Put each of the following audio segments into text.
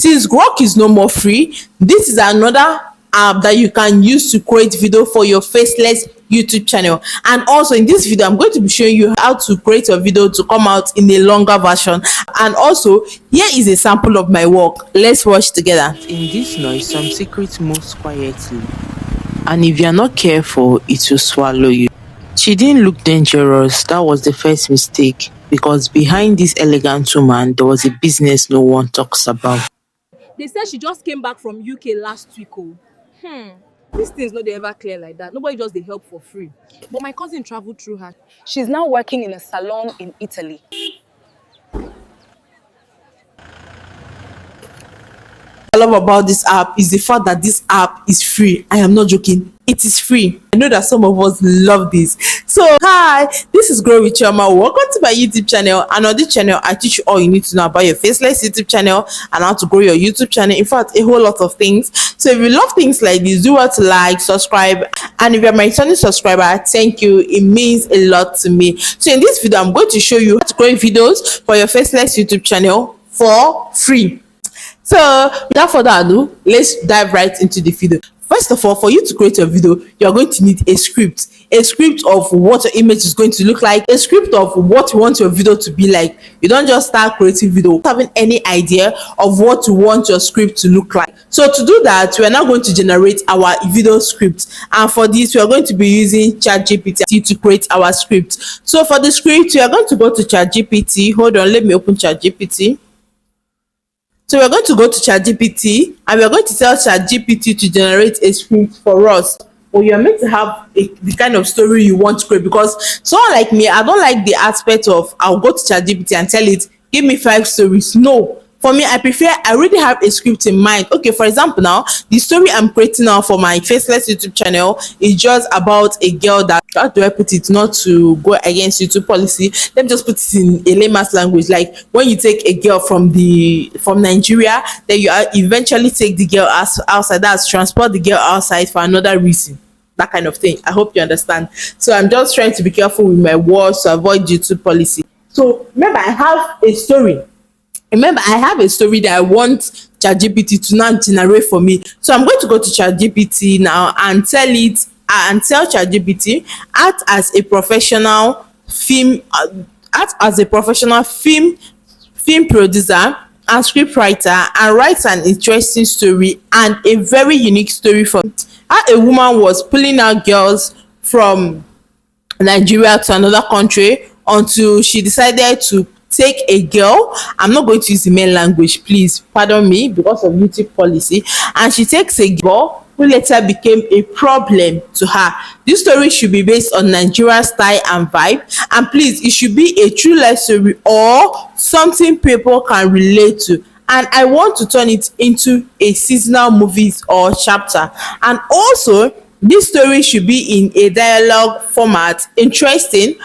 Since Grok is no more free, this is another app that you can use to create video for your faceless YouTube channel. And also in this video, I'm going to be showing you how to create a video to come out in a longer version. And also, here is a sample of my work. Let's watch together. In this noise, some secret moves quietly, and if you're not careful, it will swallow you. She didn't look dangerous. That was the first mistake, because behind this elegant woman, there was a business no one talks about. They said she just came back from UK last week. Oh, these things no dey ever clear like that. Nobody just dey help for free. But my cousin traveled through her. She's now working in a salon in Italy. I love about this app is the fact that this app is free. I am not joking. It is free. I know that some of us love this. So hi, this is Grow with Chioma. Welcome to my YouTube channel. And on this channel, I teach you all you need to know about your faceless YouTube channel and how to grow your YouTube channel. In fact, a whole lot of things. So if you love things like this, do what to like, subscribe. And if you're my returning subscriber, thank you. It means a lot to me. So in this video, I'm going to show you how to create videos for your faceless YouTube channel for free. So without further ado, let's dive right into the video. First of all, for you to create a video, you're going to need a script of what your image is going to look like, a script of what you want your video to be like. You don't just start creating video without having any idea of what you want your script to look like. So to do that, we are now going to generate our video script, and for this we are going to be using ChatGPT to create our script. So for the script, we are going to go to ChatGPT. Hold on, let me open ChatGPT. So we're going to go to ChatGPT and we're going to tell ChatGPT to generate a script for us. Or you're meant to have the kind of story you want to create, because someone like me, I don't like the aspect of I'll go to ChatGPT and tell it, give me 5 stories. No. For me, I prefer I already have a script in mind. Okay, for example, now the story I'm creating now for my faceless YouTube channel is just about a girl that, how do I put it, not to go against YouTube policy, let me just put it in a layman's language. Like when you take a girl from Nigeria, then you eventually take the girl outside, that's transport the girl outside for another reason, that kind of thing. I hope you understand. So I'm just trying to be careful with my words to avoid YouTube policy. So remember, I have a story. Remember, I have a story that I want ChatGPT to now generate for me. So I'm going to go to ChatGPT now and tell ChatGPT, act as a professional film producer and script writer, and write an interesting story and a very unique story from how a woman was pulling out girls from Nigeria to another country until she decided to take a girl. I'm not going to use the main language, please pardon me, because of YouTube policy. And she takes a girl who later became a problem to her. This story should be based on Nigeria style and vibe, and please, it should be a true life story or something people can relate to. And I want to turn it into a seasonal movies or chapter. And also, this story should be in a dialogue format, interesting,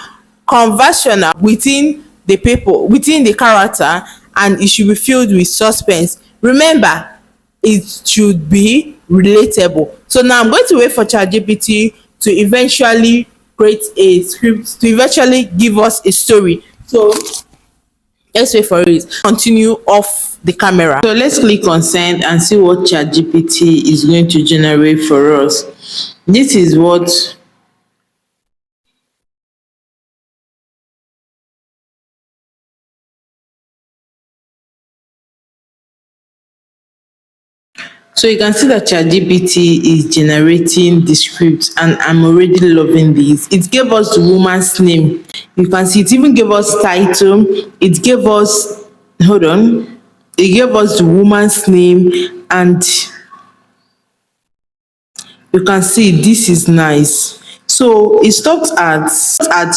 conversational within the character, and it should be filled with suspense. Remember, it should be relatable. So now I'm going to wait for ChatGPT to eventually create a script, to eventually give us a story. So let's wait for it. Continue off the camera. So let's click on send and see what ChatGPT is going to generate for us. This is what So you can see that ChatGPT is generating the script, and I'm already loving this. It gave us the woman's name. You can see it even gave us title. It gave us, hold on, it gave us the woman's name, and you can see this is nice. So it stopped at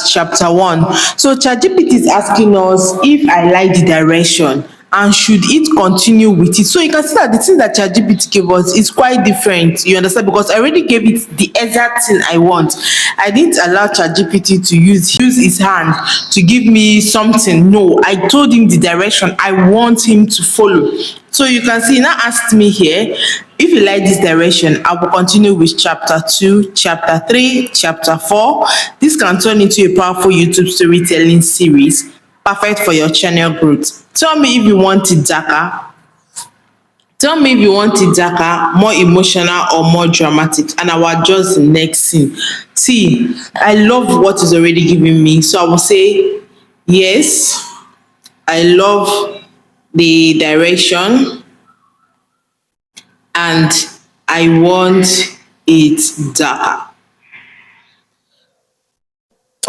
chapter 1. So ChatGPT is asking us if I like the direction and should it continue with it. So you can see that the thing that ChatGPT gave us is quite different, you understand, because I already gave it the exact thing I want. I didn't allow ChatGPT to use his hand to give me something. No, I told him the direction I want him to follow. So you can see, now asked me here, if you like this direction, I will continue with chapter 2, chapter 3, chapter 4. This can turn into a powerful YouTube storytelling series, perfect for your channel growth. Tell me if you want it darker. Tell me if you want it darker, more emotional, or more dramatic, and I will adjust the next scene. See, I love what is already giving me, so I will say yes. I love the direction, and I want it darker.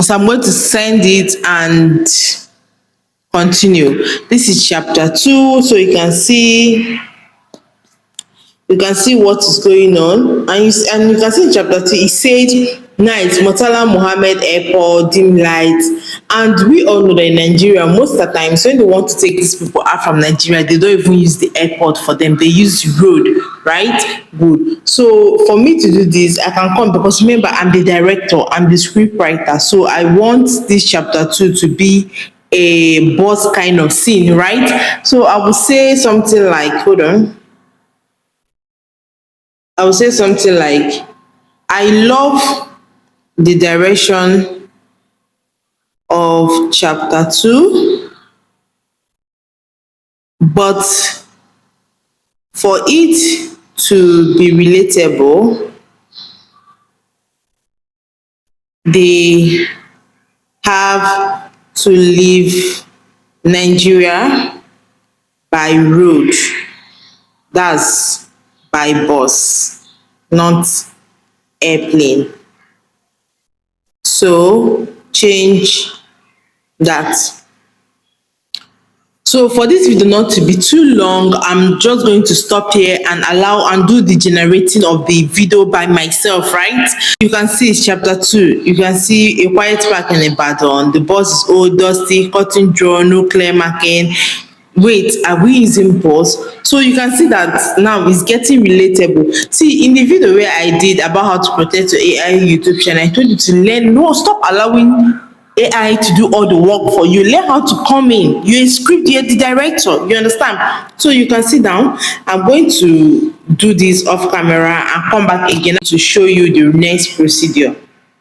So I'm going to send it and continue. This is chapter 2, so you can see what is going on, and you can see in chapter 2 it said night, Murtala Muhammed Airport, dim lights. And we all know that in Nigeria, most of the times when they want to take these people out from Nigeria, they don't even use the airport for them, they use road, right? Good. So for me to do this, I can come, because remember, I'm the director, I'm the script writer, so I want this chapter 2 to be a boss kind of scene, right? So I will say something like, hold on, I would say something like, I love the direction of chapter 2, but for it to be relatable, they have to leave Nigeria by road. That's by bus, not airplane. So change that. So for this video not to be too long, I'm just going to stop here and allow and do the generating of the video by myself, right? You can see it's chapter 2. You can see a quiet park in Ibadan. The bus is old, dusty, cutting draw, no clear marking. Wait, are we using bus? So you can see that now it's getting relatable. See, in the video where I did about how to protect your AI YouTube channel, I told you to learn. No, stop allowing AI to do all the work for you. Learn how to come in. You're a script, you're the director. You understand? So you can sit down. I'm going to do this off camera and come back again to show you the next procedure.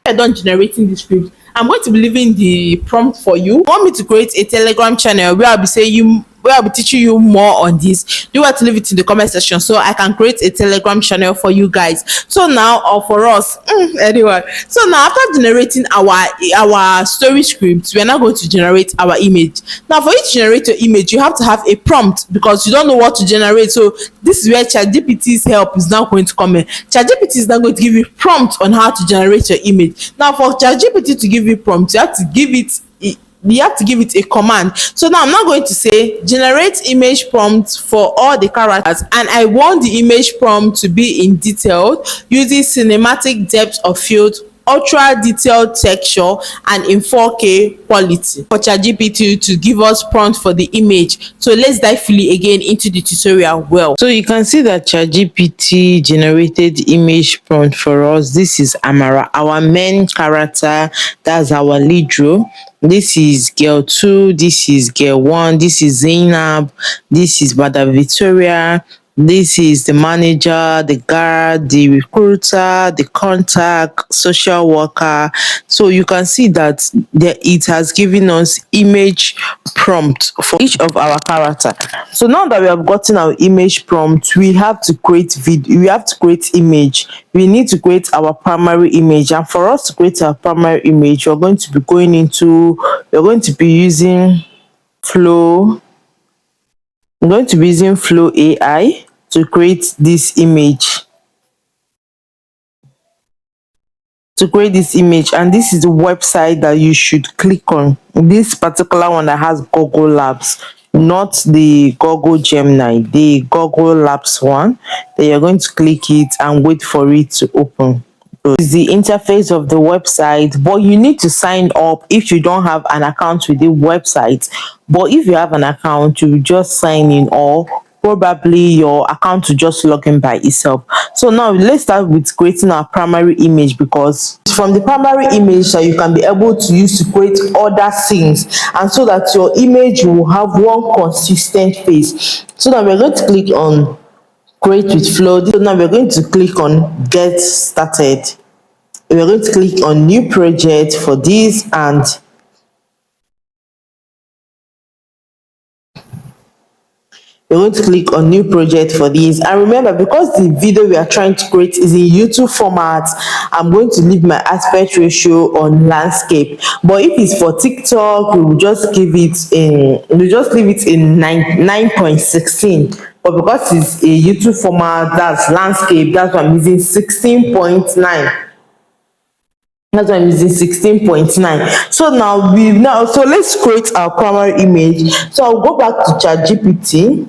I done generating the script, I'm going to be leaving the prompt for you. Want me to create a Telegram channel where I'll be teaching you more on this? Do you want to leave it in the comment section so I can create a Telegram channel for you guys? So now, or for us, anyway. So now, after generating our story script, we are now going to generate our image. Now, for you to generate your image, you have to have a prompt, because you don't know what to generate. So this is where ChatGPT's help is now going to come in. ChatGPT is now going to give you prompt on how to generate your image. Now, for ChatGPT to give you prompt, you have to give it a command. So now I'm not going to say generate image prompt for all the characters, and I want the image prompt to be in detailed using cinematic depth of field, ultra detailed texture, and in 4K quality. For ChatGPT to give us prompt for the image. So let's dive fully again into the tutorial well. So you can see that ChatGPT generated image prompt for us. This is Amara, our main character. That's our lead role. This is girl 2, this is girl 1, this is Zainab, this is Bada Victoria, this is the manager, the guard, the recruiter, the contact, social worker. So you can see that it has given us image prompt for each of our character. So now that we have gotten our image prompt, we have to create video, we have to create image. We need to create our primary image, and for us to create our primary image, we're going to be using Flow. I'm going to be using Flow AI to create this image. And this is the website that you should click on. This particular one that has Google Labs, not the Google Gemini, the Google Labs one. Then you're going to click it and wait for it to open. So this is the interface of the website, but you need to sign up if you don't have an account with the website. But if you have an account, you just sign in, or probably your account to just log in by itself. So now let's start with creating our primary image, because it's from the primary image that you can be able to use to create other scenes, and so that your image will have one consistent face. So now we're going to click on create with Flow. So now we're going to click on get started. We're going to click on new project for this, and We're going to click on new project for this, and remember, because the video we are trying to create is in YouTube format, I'm going to leave my aspect ratio on landscape. But if it's for TikTok, we will just give it in, we just leave it in 9.16. But because it's a YouTube format, that's landscape, that's why I'm using 16.9. That's why I'm using 16.9. So so let's create our primary image. So I'll go back to ChatGPT,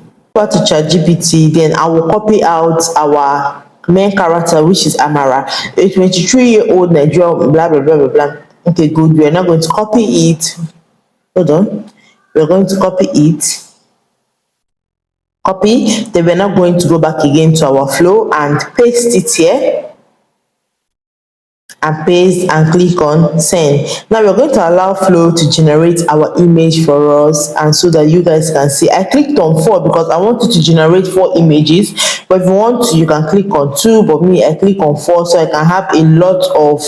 then I will copy out our main character, which is Amara, a 23-year-old Nigerian, blah blah blah blah blah. Okay, good. We are now going to copy it. Hold on. We're going to copy it. Copy. Then we're now going to go back again to our flow and paste it here. And paste and click on send. Now we're going to allow Flow to generate our image for us, and so that you guys can see. I clicked on 4 because I want you to generate 4 images, but if you want to, you can click on 2, but me, I click on 4 so I can have a lot of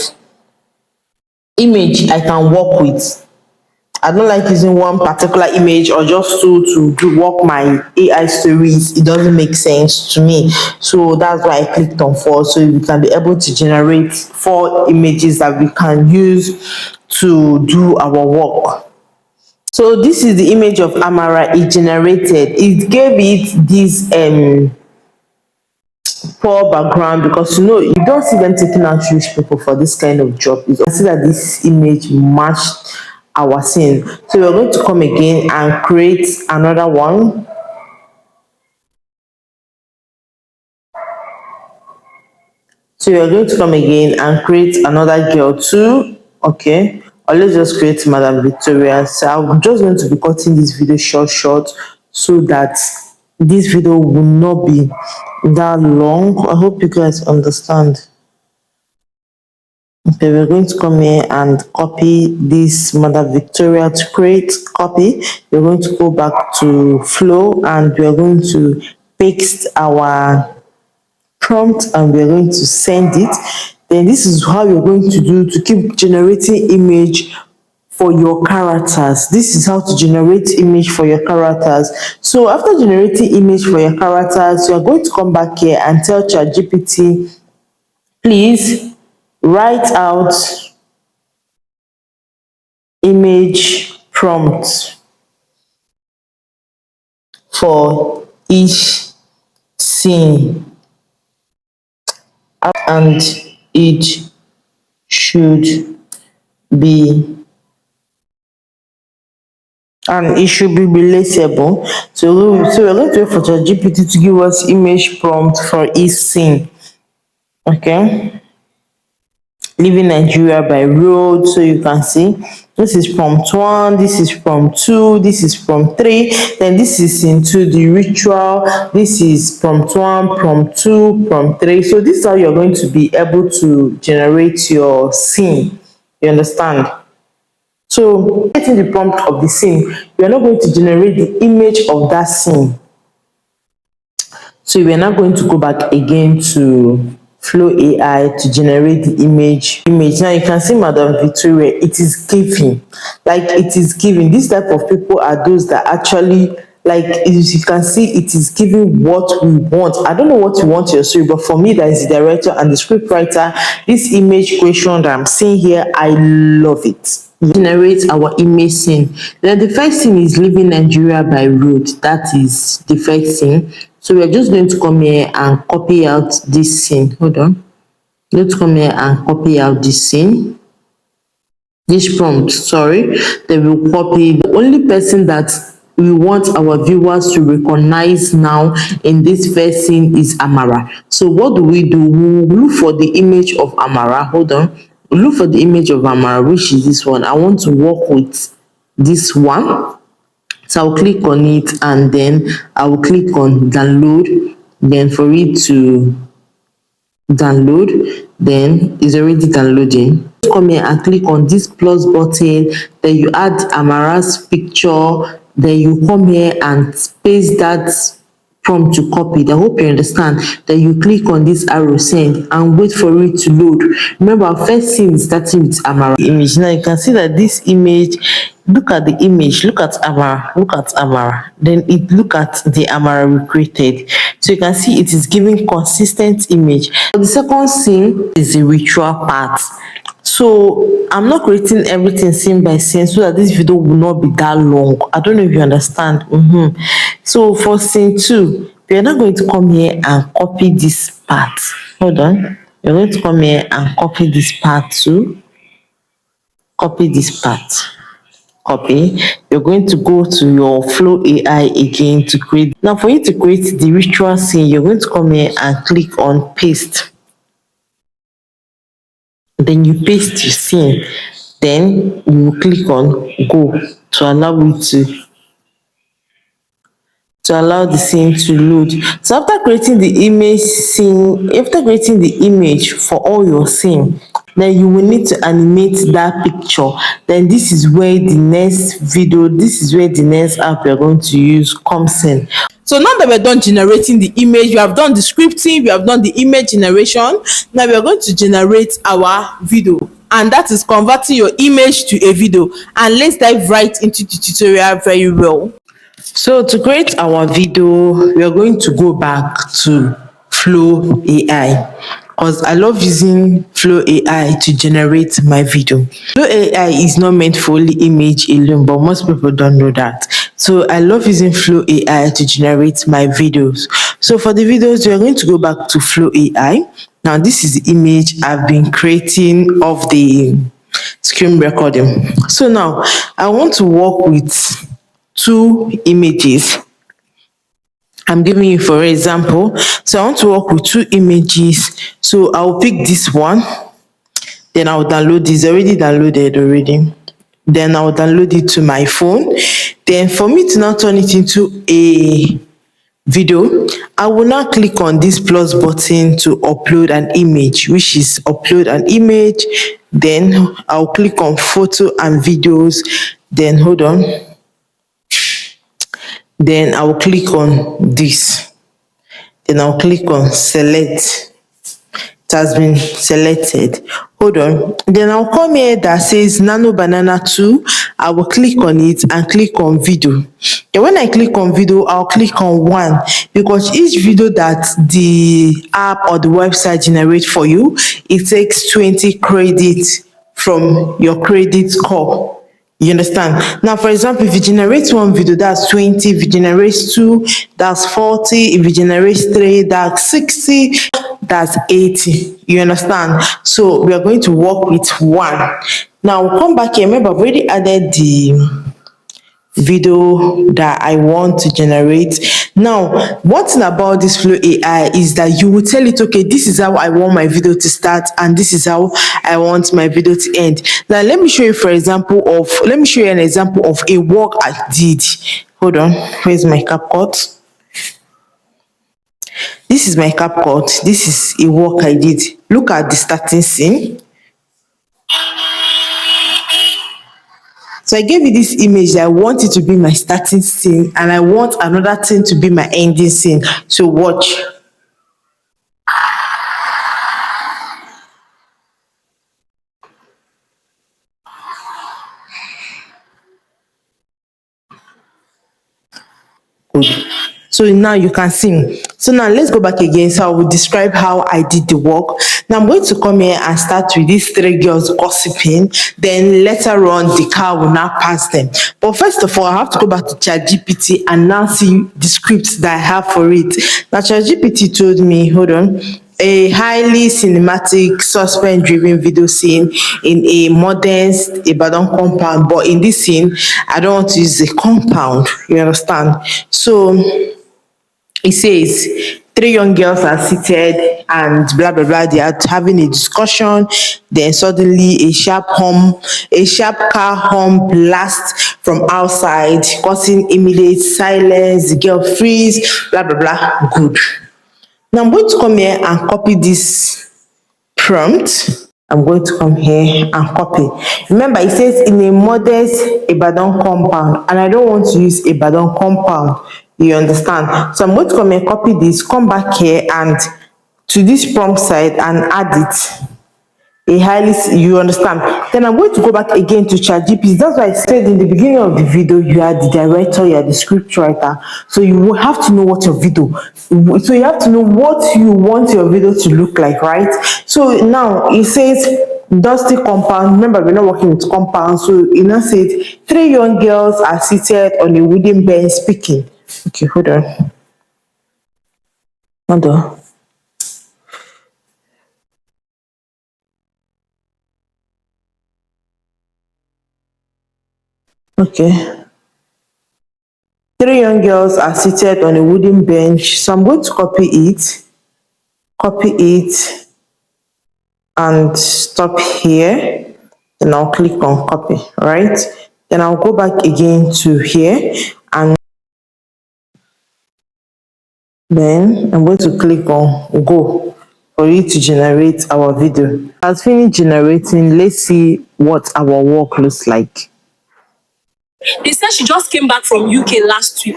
image I can work with. I don't like using one particular image or just two to work my AI stories. It doesn't make sense to me. So that's why I clicked on 4, so we can be able to generate 4 images that we can use to do our work. So this is the image of Amara it generated. It gave it this poor background, because you don't see them taking out Jewish people for this kind of job. You see that this image matched our scene. So we're going to come again and create another one. So we're going to come again and create another girl too. Okay, or let's just create Madam Victoria. So I'm just going to be cutting this video short so that this video will not be that long. I hope you guys understand. Okay, we're going to come here and copy this Mother Victoria to create copy. We're going to go back to flow and we're going to paste our prompt and we're going to send it. Then this is how you're going to do to keep generating image for your characters. This is how to generate image for your characters. So after generating image for your characters, you're going to come back here and tell ChatGPT, please write out image prompt for each scene, and it should be relatable. So we're going to wait for ChatGPT to give us image prompt for each scene. Okay, leaving Nigeria by road. So you can see this is prompt 1, this is prompt 2, this is prompt 3, then this is into the ritual, this is prompt 1, prompt 2, prompt 3. So this is how you're going to be able to generate your scene. You understand? So getting the prompt of the scene, you're not going to generate the image of that scene. So we're now going to go back again to Flow AI to generate the image. Now you can see Madam Victoria, it is giving. Like it is giving. This type of people are those that actually, like, as you can see, it is giving what we want. I don't know what you want your story, but for me, that is the director and the script writer, this image creation that I'm seeing here, I love it. Generate our image scene. Then the first thing is leaving Nigeria by road. That is the first thing. So we're just going to come here and copy out this scene. Hold on. Let's come here and copy out this scene. This prompt, sorry. Then we'll copy. The only person that we want our viewers to recognize now in this first scene is Amara. So what do? We'll look for the image of Amara. Hold on. We'll look for the image of Amara, which is this one. I want to work with this one. So I'll click on it and then I will click on download. Then for it to download, then it's already downloading. Come here and click on this plus button. Then you add Amara's picture. Then you come here and paste that prompt to copy. I hope you understand. Then you click on this arrow send and wait for it to load. Remember, our first scene is starting with Amara image. Now you can see that this image look at the image, look at Amara, look at Amara. Then it look at the Amara we created. So you can see it is giving consistent image. The second scene is the ritual part. So I'm not creating everything scene by scene so that this video will not be that long. I don't know if you understand. So for scene 2, we are not going to come here and copy this part. Hold on. You're going to come here and copy this part too. Copy this part. Copy. You're going to go to your Flow AI again to create. Now for you to create the ritual scene, you're going to come here and click on paste. Then you paste your scene. Then you click on go to allow it to allow the scene to load. So after creating the image scene, after creating the image for all your scene, then you will need to animate that picture. Then this is where the next video, this is where the next app you're going to use comes in. So now that we're done generating the image, we have done the scripting, we have done the image generation, now we are going to generate our video, and that is converting your image to a video. And let's dive right into the tutorial very well. So to create our video, we are going to go back to Flow AI because I love using Flow AI to generate my video. Flow AI is not meant for only image alone, but most people don't know that. So I love using Flow AI to generate my videos. So for the videos, we are going to go back to Flow AI. Now this is the image I've been creating of the screen recording. So now I want to work with 2 images. I'm giving you for example. So I want to work with 2 images. So I'll pick this one. Then I'll download this. Already downloaded already. Then I'll download it to my phone. Then for me to now turn it into a video, I will now click on this plus button to upload an image, which is upload an image. Then I'll click on photo and videos. Then hold on. Then I will click on this. Then I'll click on select. It has been selected. Hold on. Then I'll come here that says Nano Banana 2. I will click on it and click on video. Then when I click on video, I'll click on 1 because each video that the app or the website generates for you, it takes 20 credits from your credit score. You understand? Now, for example, if you generate 1 video, that's 20. If you generate 2, that's 40. If you generate 3, that's 60. That's 80. You understand? So we are going to work with 1. Now, we'll come back here. Remember, I've already added the video that I want to generate. Now, one thing about this Flow AI is that you will tell it, okay, this is how I want my video to start and this is how I want my video to end. Now, let me show you an example of a work I did. Hold on, where's my CapCut? This is my CapCut. This is a work I did. Look at the starting scene. So I gave you this image that I want it to be my starting scene and I want another thing to be my ending scene. So watch. Good. So now you can see. So now let's go back again. So I will describe how I did the work. Now I'm going to come here and start with these 3 girls gossiping. Then later on, the car will now pass them. But first of all, I have to go back to ChatGPT and now see the scripts that I have for it. Now ChatGPT told me, hold on, a highly cinematic, suspense-driven video scene in a modest Ibadan compound. But in this scene, I don't want to use a compound. You understand? So it says 3 young girls are seated and blah blah blah. They are having a discussion. Then suddenly a sharp car horn blasts from outside, causing immediate silence. The girl freeze. Blah blah blah. Good. Now I'm going to come here and copy this prompt. I'm going to come here and copy. Remember, it says in a modest Ibadan compound, and I don't want to use Ibadan compound. You understand? So I'm going to come and copy this, come back here and to this prompt side and add it. you understand. Then I'm going to go back again to ChatGPT. That's why I said in the beginning of the video, you are the director, you are the script writer. So you will have to know what your video, so you have to know what you want your video to look like, right? So now it says dusty compound. Remember, we're not working with compound. So it now says 3 young girls are seated on a wooden bench speaking. Okay, hold on. Hold on. Okay. 3 young girls are seated on a wooden bench. So I'm going to copy it, and stop here. Then I'll click on copy, right? Then I'll go back again to here, and then I'm going to click on go for it to generate our video. As finished generating, let's see what our work looks like. They said she just came back from UK last week.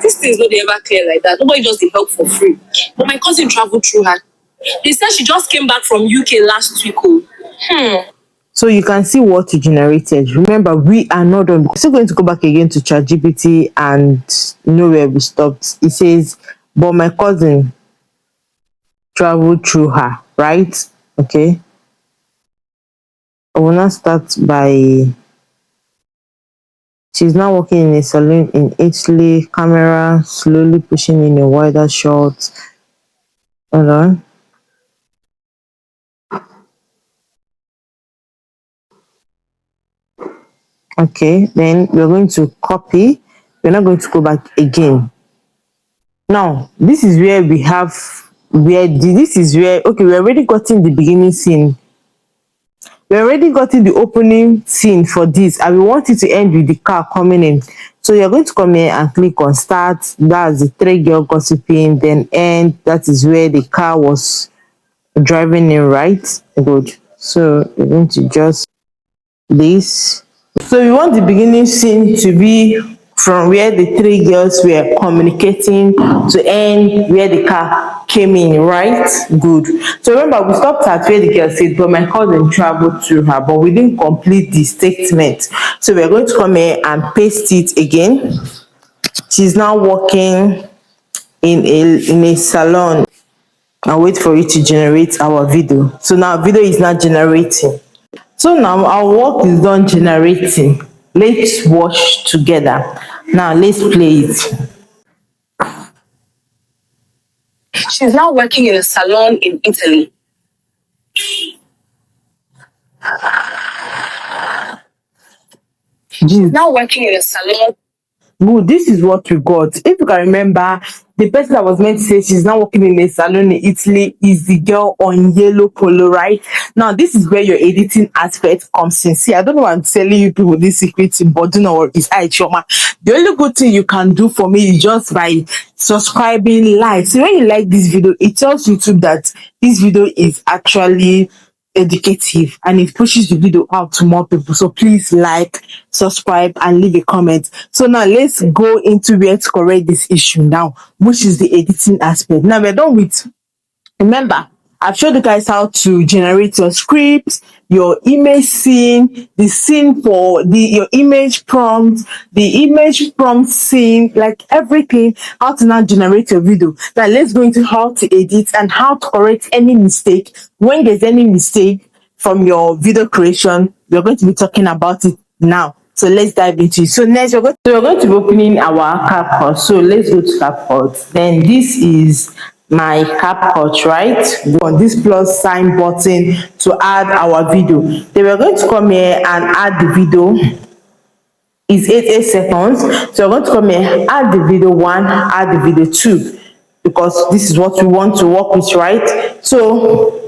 These things no dey ever clear like that. Nobody just dey help for free. But my cousin traveled through her. They said she just came back from UK last week. So you can see what you generated. Remember, we are not done. We're still going to go back again to ChatGPT and know where we stopped. It says, but my cousin traveled through her, right? Okay. I will now start by, she's now working in a salon in Italy, camera slowly pushing in a wider shot. Hold on. Okay, then we're going to copy. We're not going to go back again. Now, this is where we have, this is where, okay, we already gotten the beginning scene. We already gotten the opening scene for this, and we want it to end with the car coming in. So you're going to come here and click on start. That's the 3 girl gossiping. Then end. That is where the car was driving in, right? Good. So you're going to just this. So we want the beginning scene to be from where the 3 girls were communicating to end where the car came in, right? Good. So remember, we stopped at where the girl said, but my cousin traveled through her, but we didn't complete the statement. So we're going to come here and paste it again. She's now working in a salon. I'll wait for it to generate our video. So now video is not generating. So now our work is done generating. Let's watch together. Now let's play it. She's now working in a salon in Italy. She's now working in a salon. Good, this is what we got. If you can remember, the person that was meant to say she's now working in a salon in Italy is the girl on yellow polo, right? Now, this is where your editing aspect comes in. See, I don't know why I'm telling you people this secret, but do not worry, it's Choma. The only good thing you can do for me is just by subscribing, like. So when you like this video, it tells YouTube that this video is actually educative and it pushes the video out to more people. So please like, subscribe, and leave a comment. So now let's go into where to correct this issue now, which is the editing aspect. Now we're done with, remember, I've showed you guys how to generate your script, your image scene, the scene for your image prompt scene, like everything, how to now generate your video. Now let's go into how to edit and how to correct any mistake. When there's any mistake from your video creation, we're going to be talking about it now. So let's dive into it. So next, we're going to be opening our CapCut. So let's go to CapCut. Then this is my CapCut, right? Go on this plus sign button to add our video. Then we're going to come here and add the video. It's 8 seconds. So we're going to come here, add the video 1, add the video 2, because this is what we want to work with, right? So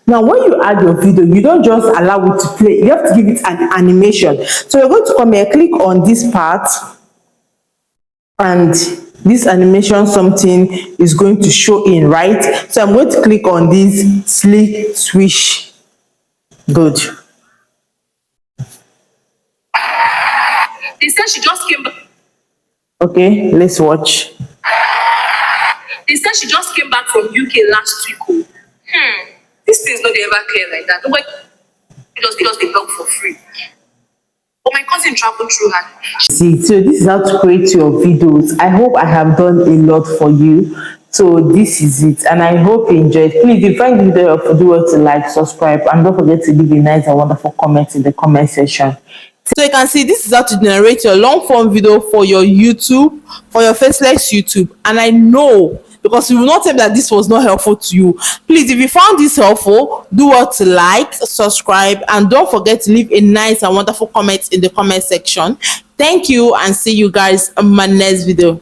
now, when you add your video, you don't just allow it to play. You have to give it an animation. So you're going to come here, click on this part, and this animation something is going to show in, right? So I'm going to click on this slick swish. Good. They said she just came back. Okay, let's watch. They said she just came back from UK last week. Oh. These things not they ever clear like that. Nobody just they help for free. But my cousin traveled through her. See, so this is how to create your videos. I hope I have done a lot for you. So this is it, and I hope you enjoyed. Please, if you find the video helpful, do well to like, subscribe, and don't forget to leave a nice and wonderful comment in the comment section. So you can see this is how to generate your long form video for your YouTube, for your faceless YouTube. And I know, because you will not tell me that this was not helpful to you. Please, if you found this helpful, do well to like, subscribe, and don't forget to leave a nice and wonderful comment in the comment section. Thank you, and see you guys in my next video.